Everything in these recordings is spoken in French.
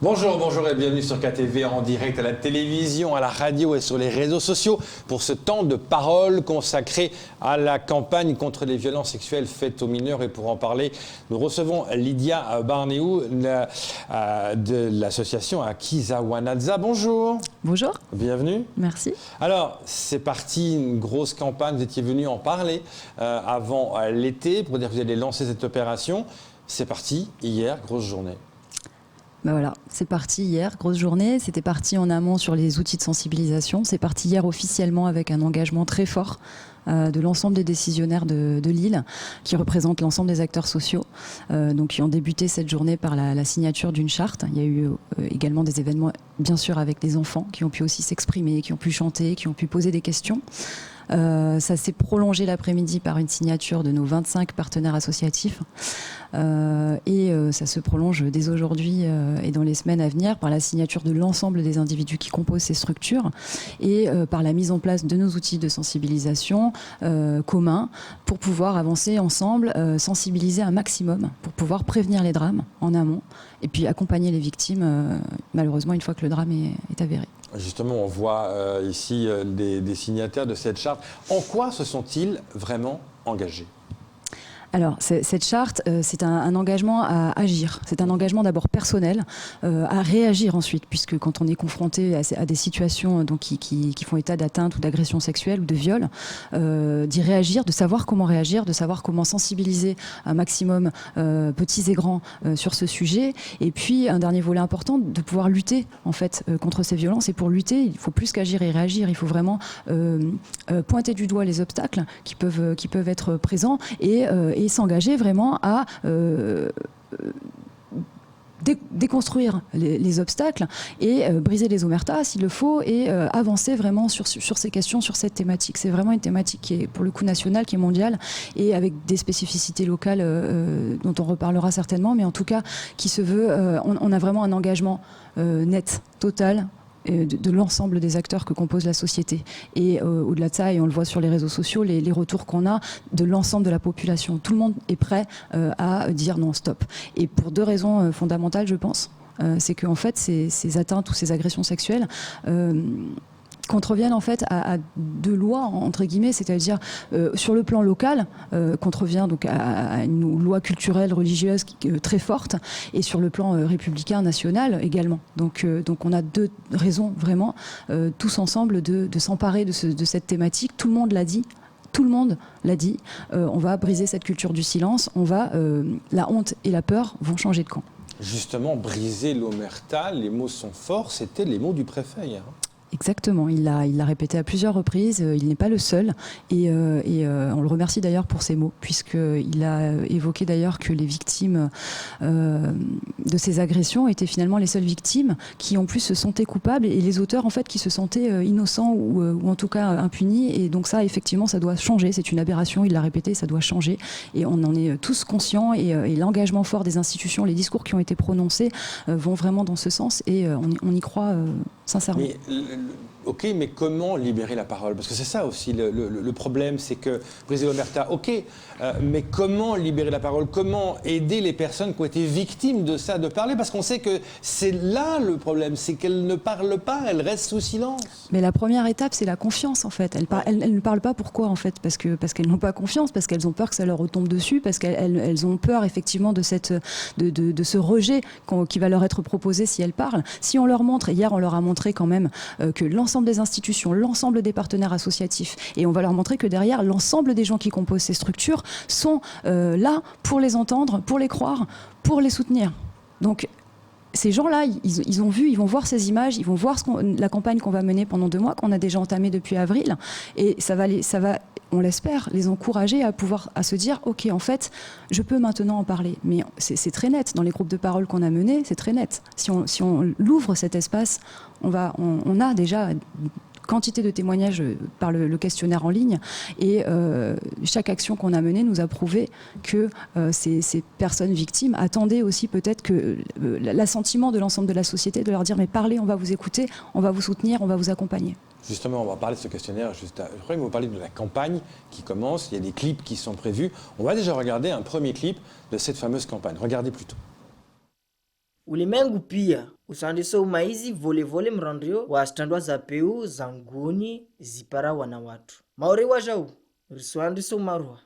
Bonjour, bonjour et bienvenue sur KTV en direct à la télévision, à la radio et sur les réseaux sociaux pour ce temps de parole consacré à la campagne contre les violences sexuelles faites aux mineurs. Et pour en parler, nous recevons Lydia Barnéou de l'association Akizawanadza. Bonjour. Bonjour. Bienvenue. Merci. Alors, c'est parti, une grosse campagne. Vous étiez venu en parler avant l'été pour dire que vous allez lancer cette opération. C'est parti, hier, grosse journée. Ben voilà, c'est parti hier, grosse journée. C'était parti en amont sur les outils de sensibilisation. C'est parti hier officiellement avec un engagement très fort de l'ensemble des décisionnaires de Lille, qui représentent l'ensemble des acteurs sociaux, donc qui ont débuté cette journée par la signature d'une charte. Il y a eu également des événements, bien sûr, avec les enfants qui ont pu aussi s'exprimer, qui ont pu chanter, qui ont pu poser des questions. Ça s'est prolongé l'après-midi par une signature de nos 25 partenaires associatifs et ça se prolonge dès aujourd'hui et dans les semaines à venir par la signature de l'ensemble des individus qui composent ces structures et par la mise en place de nos outils de sensibilisation communs pour pouvoir avancer ensemble, sensibiliser un maximum pour pouvoir prévenir les drames en amont et puis accompagner les victimes malheureusement une fois que le drame est avéré. Justement, on voit ici des signataires de cette charte. En quoi se sont-ils vraiment engagés ? Alors, cette charte, c'est un engagement à agir. C'est un engagement d'abord personnel, à réagir ensuite, puisque quand on est confronté à des situations donc, qui font état d'atteinte ou d'agression sexuelle ou de viol, d'y réagir, de savoir comment réagir, de savoir comment sensibiliser un maximum petits et grands sur ce sujet. Et puis, un dernier volet important, de pouvoir lutter en fait contre ces violences. Et pour lutter, il faut plus qu'agir et réagir. Il faut vraiment pointer du doigt les obstacles qui peuvent être présents et s'engager vraiment à déconstruire les obstacles et briser les omertas s'il le faut et avancer vraiment sur ces questions, sur cette thématique. C'est vraiment une thématique qui est pour le coup nationale, qui est mondiale et avec des spécificités locales dont on reparlera certainement, mais en tout cas qui se veut, on a vraiment un engagement net, total, de l'ensemble des acteurs que compose la société. Et au-delà de ça, et on le voit sur les réseaux sociaux, les retours qu'on a de l'ensemble de la population. Tout le monde est prêt à dire non, stop. Et pour deux raisons fondamentales, je pense. C'est qu'en fait, ces atteintes ou ces agressions sexuelles contreviennent en fait à deux lois entre guillemets, c'est-à-dire sur le plan local contrevient donc à une loi culturelle religieuse très forte et sur le plan républicain national également. Donc on a deux raisons vraiment tous ensemble de s'emparer de cette thématique. Tout le monde l'a dit. Tout le monde l'a dit. On va briser cette culture du silence. La honte et la peur vont changer de camp. Justement, briser l'omerta, les mots sont forts. C'était les mots du préfet hier. Exactement, il l'a répété à plusieurs reprises, il n'est pas le seul et on le remercie d'ailleurs pour ces mots puisqu'il a évoqué d'ailleurs que les victimes de ces agressions étaient finalement les seules victimes qui en plus se sentaient coupables et les auteurs en fait qui se sentaient innocents ou en tout cas impunis et donc ça effectivement ça doit changer, c'est une aberration, il l'a répété, ça doit changer et on en est tous conscients et l'engagement fort des institutions, les discours qui ont été prononcés vont vraiment dans ce sens et on y croit sincèrement. Ok, mais comment libérer la parole? Parce que c'est ça aussi le problème, c'est que briser l'omerta, ok, mais comment libérer la parole? Comment aider les personnes qui ont été victimes de ça, de parler? Parce qu'on sait que c'est là le problème, c'est qu'elles ne parlent pas, elles restent sous silence. Mais la première étape, c'est la confiance en fait. Elles ne parlent pas pourquoi en fait? Parce qu'elles n'ont pas confiance, parce qu'elles ont peur que ça leur retombe dessus, parce qu'elles ont peur effectivement de ce rejet qui va leur être proposé si elles parlent. Si on leur montre, et hier on leur a montré quand même que l'ensemble des institutions, l'ensemble des partenaires associatifs, et on va leur montrer que derrière, l'ensemble des gens qui composent ces structures sont là pour les entendre, pour les croire, pour les soutenir. Donc, ces gens-là, ils ont vu, ils vont voir ces images, ils vont voir la campagne qu'on va mener pendant 2 mois, qu'on a déjà entamée depuis avril, et ça va, on l'espère, les encourager à se dire, ok, en fait, je peux maintenant en parler. Mais c'est très net, dans les groupes de parole qu'on a menés, c'est très net. Si on l'ouvre cet espace, on a déjà quantité de témoignages par le questionnaire en ligne et chaque action qu'on a menée nous a prouvé que ces personnes victimes attendaient aussi peut-être que l'assentiment de l'ensemble de la société, de leur dire mais parlez, on va vous écouter, on va vous soutenir, on va vous accompagner. Justement, on va parler de ce questionnaire. Je crois que vous parlez de la campagne qui commence, il y a des clips qui sont prévus. On va déjà regarder un premier clip de cette fameuse campagne. Regardez plutôt. ulimwengu pia usandiso umaizi volevole mrandrio wastandwa za peu zanguni zipara na watu maori wajau riswandiso marwa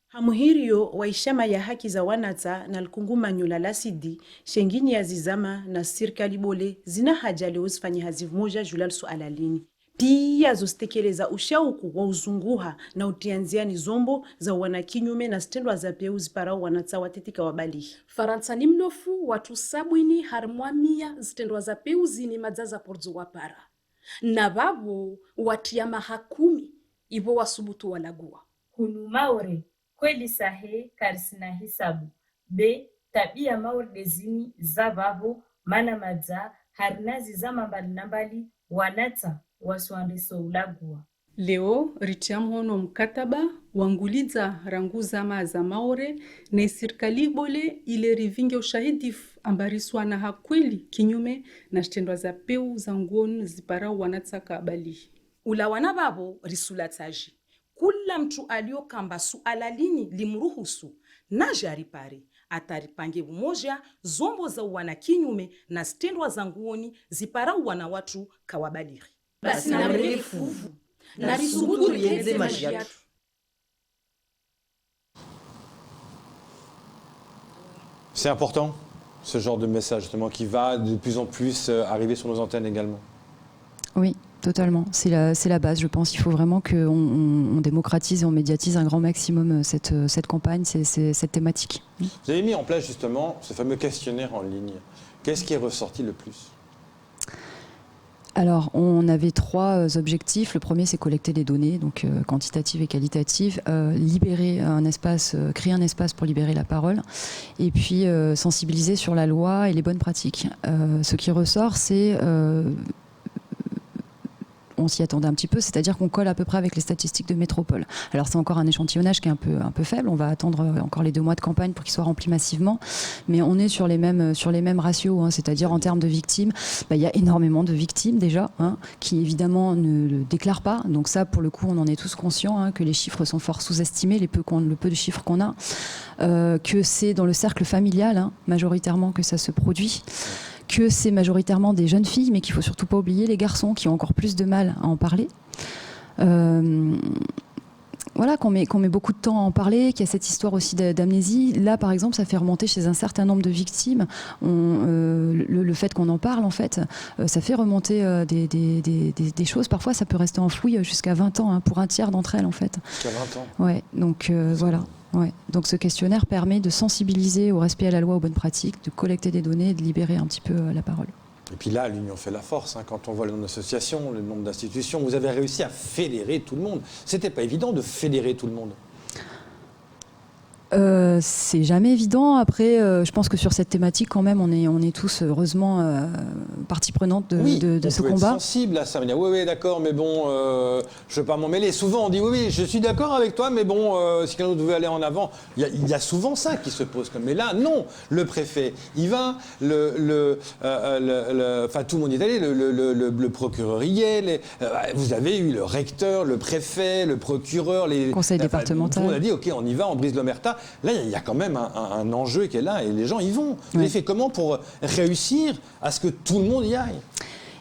hamuhirio waishama ya haki za wanata na lkungumanyula lasidi shengini ya zizama na sirikali bole zina haja leo zifanye hazivu moja julal suala lini pia zostekeleza ushauku wa uzunguha na utianziani zombo za wanakinyume na stendwa za peu ziparao wanata watetika wabali faransa ni mnofu watu sabwini harmwamia zitendwa za peu zini madzaza porzo wapara na babu watia mahakumi ibo wasubutu walagua hunu maore kweli sahe karisina hisabu be tabia maore dezini za babo mana madza harinazi za mambali nambali wanata waswandiso ulagua leo ritia mhono mkataba wangulidza ranguza maza maore na sirikali bole ile rivinge ushahidifu ambariswa na hakweli kinyume na shtendwa za peu za ngoni ziparao wanataka bali ula wana babo risulataji kula mtu aliokamba suala lini limruhusu na jaripare ataripange umoja zombo za wana kinyume na stendwa za nguoni ziparau wana watu kawabadiri basi na mrefu na risubutu rienze majiatu. C'est important, ce genre de message justement qui va de plus en plus arriver sur nos antennes également. Oui, totalement. C'est la base, je pense. Il faut vraiment qu'on démocratise et on médiatise un grand maximum cette campagne, cette thématique. Vous avez mis en place justement ce fameux questionnaire en ligne. Qu'est-ce qui est ressorti le plus ? Alors, on avait 3 objectifs. Le premier, c'est collecter les données, donc quantitatives et qualitatives, libérer un espace, créer un espace pour libérer la parole, et puis sensibiliser sur la loi et les bonnes pratiques. Ce qui ressort, c'est on s'y attendait un petit peu, c'est-à-dire qu'on colle à peu près avec les statistiques de métropole. Alors c'est encore un échantillonnage qui est un peu faible, on va attendre encore les 2 mois de campagne pour qu'il soit rempli massivement, mais on est sur les mêmes ratios, hein, c'est-à-dire en termes de victimes, il y a énormément de victimes déjà, hein, qui évidemment ne le déclarent pas, donc ça pour le coup on en est tous conscients, hein, que les chiffres sont fort sous-estimés, le peu de chiffres qu'on a, que c'est dans le cercle familial, hein, majoritairement que ça se produit, que c'est majoritairement des jeunes filles, mais qu'il ne faut surtout pas oublier les garçons qui ont encore plus de mal à en parler. Voilà, qu'on met beaucoup de temps à en parler, qu'il y a cette histoire aussi d'amnésie. Là, par exemple, ça fait remonter chez un certain nombre de victimes. Le fait qu'on en parle, en fait, ça fait remonter des choses. Parfois, ça peut rester enfoui jusqu'à 20 ans, hein, pour un tiers d'entre elles, en fait. Jusqu'à 20 ans. Ouais, donc voilà. Ouais. Donc ce questionnaire permet de sensibiliser au respect à la loi, aux bonnes pratiques, de collecter des données et de libérer un petit peu la parole. Et puis là, l'union fait la force, hein, quand on voit le nombre d'associations, le nombre d'institutions. Vous avez réussi à fédérer tout le monde. C'était pas évident de fédérer tout le monde. C'est jamais évident. Après, je pense que sur cette thématique, quand même, on est tous heureusement partie prenante de ce combat. Être sensible à ça, dire oui, d'accord, mais bon, je ne veux pas m'en mêler. Souvent, on dit oui, je suis d'accord avec toi, mais bon, si quelqu'un d'autre veut aller en avant, il y a souvent ça qui se pose. Mais là, non, le préfet, il va, enfin, tout le monde y est allé, le procureur y est, vous avez eu le recteur, le préfet, le procureur, les conseil départemental. Tout le monde a dit, ok, on y va, on brise l'omerta. Là, il y a quand même un enjeu qui est là et les gens y vont. Vous avez fait comment pour réussir à ce que tout le monde y aille ?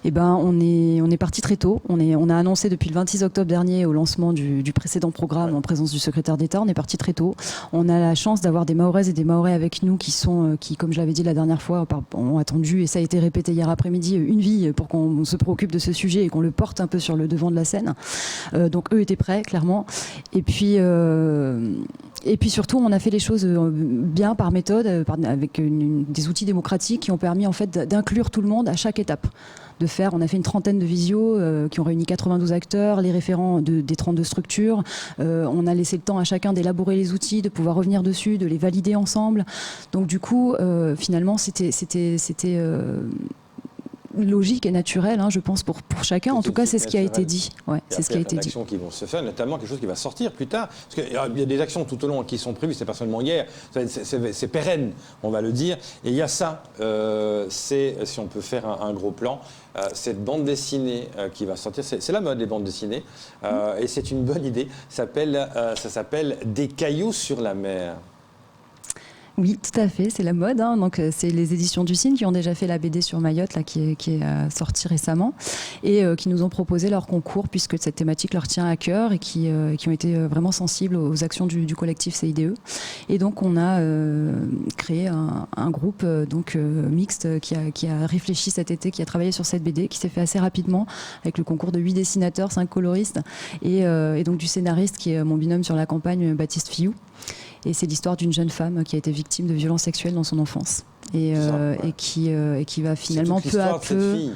Eh ben, on est parti très tôt. On a annoncé depuis le 26 octobre dernier au lancement du précédent programme en présence du secrétaire d'État. On est parti très tôt. On a la chance d'avoir des Mahoraises et des Mahorais avec nous qui, comme je l'avais dit la dernière fois, ont attendu, et ça a été répété hier après-midi, une vie pour qu'on se préoccupe de ce sujet et qu'on le porte un peu sur le devant de la scène. Donc eux étaient prêts, clairement. Et puis surtout, on a fait les choses bien par méthode, avec des outils démocratiques qui ont permis en fait d'inclure tout le monde à chaque étape. On a fait une trentaine de visios qui ont réuni 92 acteurs, les référents des 32 structures. On a laissé le temps à chacun d'élaborer les outils, de pouvoir revenir dessus, de les valider ensemble. Donc du coup, finalement, c'était logique et naturel, hein, je pense, pour chacun. En tout cas, c'est ce qui a été dit. Ouais, c'est ce qui a été dit. Il y a des actions qui vont se faire, notamment quelque chose qui va sortir plus tard. Parce qu'il y a des actions tout au long qui sont prévues, c'est pas seulement hier, c'est pérenne, on va le dire. Et il y a ça, si on peut faire un gros plan, cette bande dessinée qui va sortir, c'est la mode des bandes dessinées, et c'est une bonne idée. Ça s'appelle Des cailloux sur la mer. Oui, tout à fait, c'est la mode. Hein. Donc, c'est les éditions du Cygne qui ont déjà fait la BD sur Mayotte, là, qui est sortie récemment, et qui nous ont proposé leur concours, puisque cette thématique leur tient à cœur, et qui ont été vraiment sensibles aux actions du collectif CIDE. Et donc, on a créé un groupe mixte qui a réfléchi cet été, qui a travaillé sur cette BD, qui s'est fait assez rapidement, avec le concours de 8 dessinateurs, 5 coloristes, et donc du scénariste, qui est mon binôme sur la campagne, Baptiste Fillou. Et c'est l'histoire d'une jeune femme qui a été victime de violences sexuelles dans son enfance. Et qui va finalement peu à peu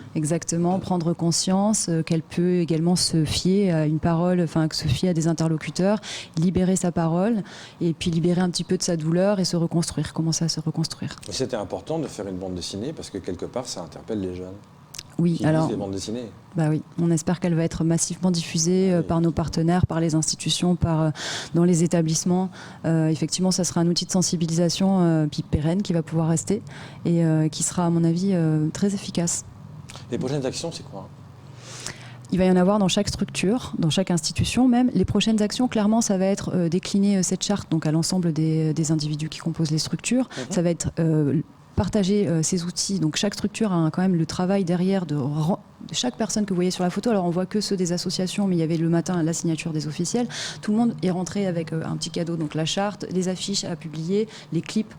prendre conscience qu'elle peut également se fier à une parole, se fier à des interlocuteurs, libérer sa parole et puis libérer un petit peu de sa douleur et se reconstruire, commencer à se reconstruire. C'était important de faire une bande dessinée parce que quelque part ça interpelle les jeunes. Oui, qui alors lisent les bandes dessinées. Bah oui, on espère qu'elle va être massivement diffusée par nos partenaires, par les institutions, dans les établissements. Effectivement, ça sera un outil de sensibilisation puis pérenne qui va pouvoir rester et qui sera, à mon avis, très efficace. Les prochaines actions, c'est quoi ? Il va y en avoir dans chaque structure, dans chaque institution même. Les prochaines actions, clairement, ça va être décliner cette charte donc à l'ensemble des individus qui composent les structures. Ça va être partager ces outils. Donc chaque structure a quand même le travail derrière de chaque personne que vous voyez sur la photo. Alors on voit que ceux des associations, mais il y avait le matin la signature des officiels. Tout le monde est rentré avec un petit cadeau, donc la charte, les affiches à publier, les clips.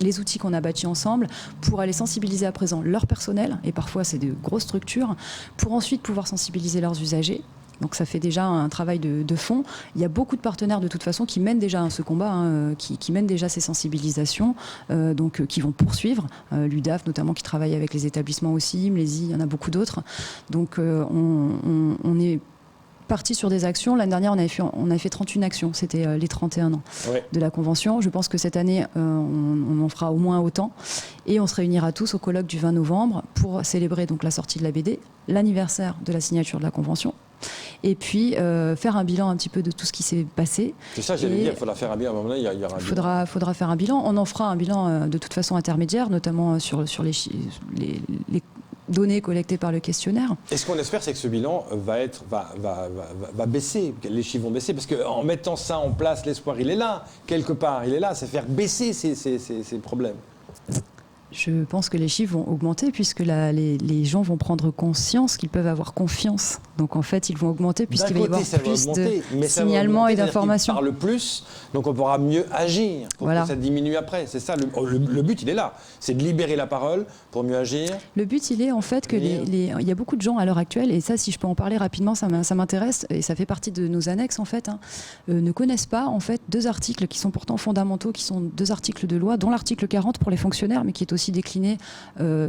Les outils qu'on a bâtis ensemble pour aller sensibiliser à présent leur personnel, et parfois c'est de grosses structures, pour ensuite pouvoir sensibiliser leurs usagers. Donc ça fait déjà un travail de fond. Il y a beaucoup de partenaires de toute façon qui mènent déjà ce combat, qui mènent déjà ces sensibilisations, qui vont poursuivre. L'UDAF notamment qui travaille avec les établissements aussi, MLESI, il y en a beaucoup d'autres. Donc on est parti sur des actions. L'année dernière, on avait fait 31 actions. C'était les 31 ans de la Convention. Je pense que cette année, on en fera au moins autant. Et on se réunira tous au colloque du 20 novembre pour célébrer donc la sortie de la BD, l'anniversaire de la signature de la Convention. Et puis faire un bilan un petit peu de tout ce qui s'est passé. C'est ça, j'allais dire, il faudra faire un bilan. À un moment donné, il y aura un bilan. Faudra faire un bilan. On en fera un bilan de toute façon intermédiaire, notamment sur les données collectées par le questionnaire. Et ce qu'on espère, c'est que ce bilan va baisser, que les chiffres vont baisser, parce qu'en mettant ça en place, l'espoir, il est là, quelque part, il est là, c'est faire baisser ces problèmes. Je pense que les chiffres vont augmenter puisque les gens vont prendre conscience qu'ils peuvent avoir confiance. Donc en fait, ils vont augmenter puisqu'il va y avoir plus de signalements et d'informations. On parle plus, donc on pourra mieux agir pour que ça diminue après. C'est ça, le but, il est là. C'est de libérer la parole pour mieux agir. Le but, il est en fait que il y a beaucoup de gens à l'heure actuelle, et ça, si je peux en parler rapidement, ça m'intéresse, et ça fait partie de nos annexes en fait, ne connaissent pas en fait 2 articles qui sont pourtant fondamentaux, qui sont 2 articles de loi, dont l'article 40 pour les fonctionnaires, mais qui est aussi décliné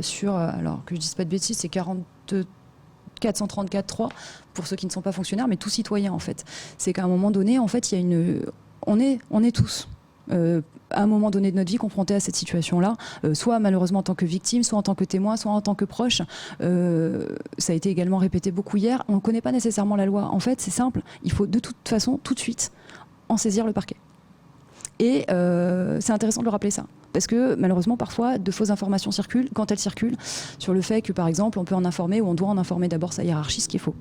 sur, alors que je dise pas de bêtises, c'est 434.3 pour ceux qui ne sont pas fonctionnaires, mais tous citoyens en fait. C'est qu'à un moment donné, en fait, on est tous à un moment donné de notre vie confrontés à cette situation-là, soit malheureusement en tant que victime, soit en tant que témoin, soit en tant que proche. Ça a été également répété beaucoup hier. On ne connaît pas nécessairement la loi. En fait, c'est simple. Il faut de toute façon, tout de suite, en saisir le parquet. Et c'est intéressant de le rappeler ça. Parce que malheureusement, parfois, de fausses informations circulent, quand elles circulent, sur le fait que, par exemple, on peut en informer ou on doit en informer d'abord sa hiérarchie, ce qui est faux.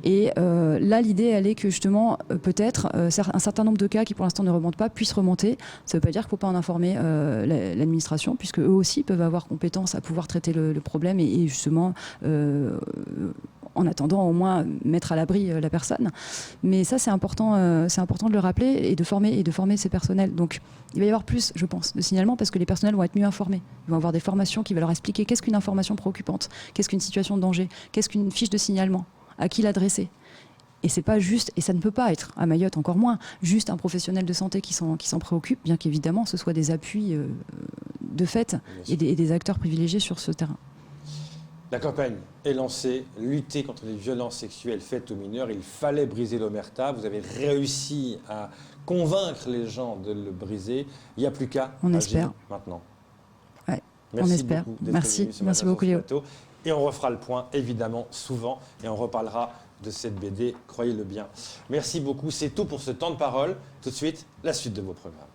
Et là, l'idée, elle est que justement, peut-être, un certain nombre de cas qui pour l'instant ne remontent pas, puissent remonter. Ça ne veut pas dire qu'il ne faut pas en informer l'administration, puisque eux aussi peuvent avoir compétence à pouvoir traiter le problème et justement... en attendant au moins mettre à l'abri la personne. Mais ça, c'est important de le rappeler et de former ces personnels. Donc, il va y avoir plus, je pense, de signalements parce que les personnels vont être mieux informés. Ils vont avoir des formations qui vont leur expliquer qu'est-ce qu'une information préoccupante, qu'est-ce qu'une situation de danger, qu'est-ce qu'une fiche de signalement, à qui l'adresser. Et c'est pas juste, et ça ne peut pas être, à Mayotte encore moins, juste un professionnel de santé qui s'en préoccupe, bien qu'évidemment ce soit des appuis de fait et des acteurs privilégiés sur ce terrain. La campagne est lancée, lutter contre les violences sexuelles faites aux mineurs. Il fallait briser l'omerta. Vous avez réussi à convaincre les gens de le briser. Il n'y a plus qu'à agir maintenant. Ouais, merci on espère. Beaucoup d'être merci venu ce matin beaucoup sur ce Léo. plateau. Et on refera le point évidemment souvent et on reparlera de cette BD, croyez-le bien. Merci beaucoup. C'est tout pour ce temps de parole. Tout de suite, la suite de vos programmes.